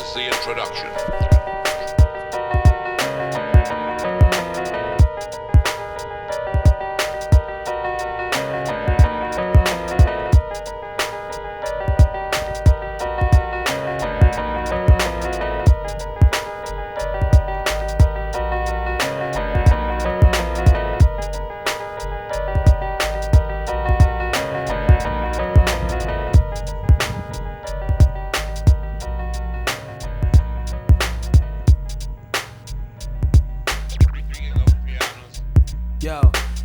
Here's the introduction.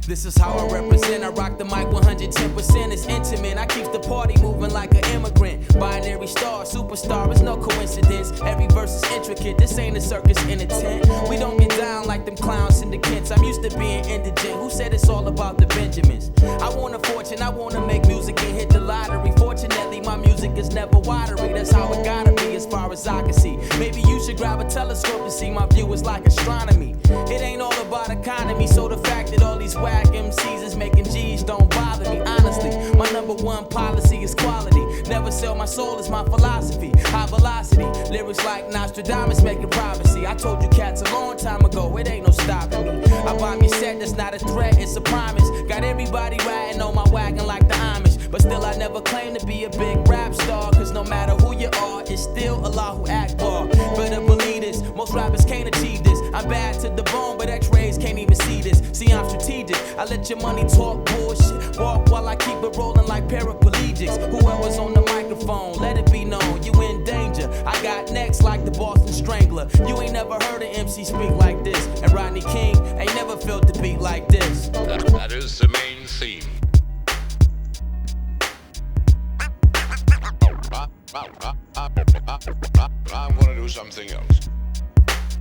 This is how I represent. I rock the mic 110%. It's intimate. I keep the party moving like an immigrant. Binary star, superstar, it's no coincidence. Every verse is intricate. This ain't a circus in a tent. We don't get down like them clowns in the Kents. I'm used to being indigent. Who said it's all about the Benjamins? I want a fortune. I want to make music and hit the lottery. Fortunately, my music is never watery. That's how it gotta be as far as I can see. Maybe you should grab a telescope to see my view is like astronomy. It ain't all about economy, so the fact that all these whack MCs is making G's don't bother me. Honestly, my number one policy is quality. Never sell my soul is my philosophy. High velocity, lyrics like Nostradamus making prophecy. I told you cats a long time ago, it ain't no stopping me. I bomb your set, that's not a threat, it's a promise. Got everybody riding on my wagon like the Amish. But still I never claim to be a big rap star, cause no matter who you are, it's still Allah who Akbar. Better believe this, most rappers can't achieve this. I'm bad to the bone, but x-rays can't even see this. See, I'm strategic, I let your money talk bullshit. Walk while I keep it rolling like paraplegics. Whoever's on the microphone, let it be known, you in danger. I got next like the Boston Strangler. You ain't never heard an MC speak like this. And Rodney King ain't never felt the beat like this. That is the main theme. I'm gonna do something else.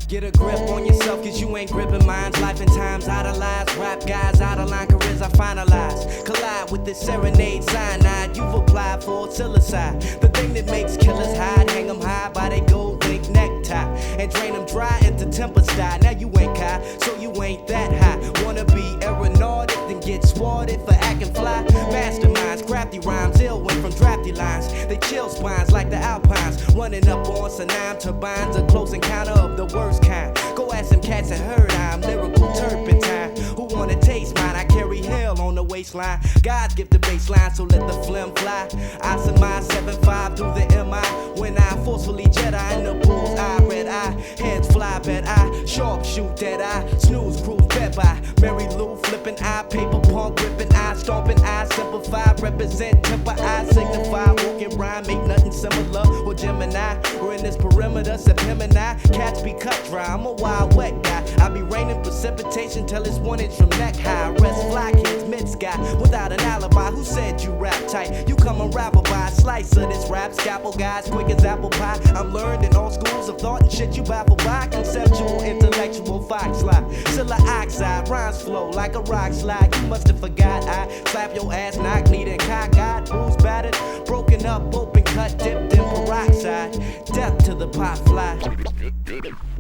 Get a grip on yourself, cause you ain't gripping minds. Life and times idolized. Rap guys out of line, careers I finalize. Collide with this serenade cyanide. You've applied for suicide. The thing that makes killers hide. Hang them high by their gold link necktie. And drain them dry into tempest die. Now you ain't Kai, so you ain't that high. Wanna be aeronautic, then get swatted for acting fly. Masterminds, crafty rhymes, ill went from drafty lines. They chill spines like the Alpines. Running up on Sanam turbines. A close encounter of the worst kind. Go ask some cats and heard I'm lyrical turpentine. Who wanna taste mine? I carry hell on the waistline. God's gift the baseline, so let the phlegm fly. I surmise 7-5 through the MI. When I forcefully Jedi in the bull's eye, red eye, heads fly, bad eye, sharp shoot, dead eye, snooze, cruise, bed by. Mary Lou, flipping eye, paper punk, ripping eye, stomping eye, simplify, represent, temper, I signify, walking rhyme, make nothing similar. Or Gemini, we're in this perimeter, Septemini, cats be cut dry. I'm a wild wet guy. I be raining precipitation till it's 1 inch from neck high. Rest fly kids, mid sky, without an alibi. Who said you rap tight? You come and rap by a slice of this rap. Scalpel guys, quick as apple pie. I'm learned in all schools of thought and shit you baffle by. Conceptual, intellectual, fox lie. Silla oxide, rhymes flow like a rock slide. You must have forgot I slap your ass, knock, need and cockeyed, bruised, battered, broken up, open cut, dipped in peroxide. Death to the pot fly.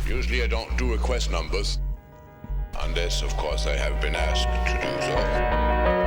Usually I don't do request numbers, unless of course I have been asked to do so.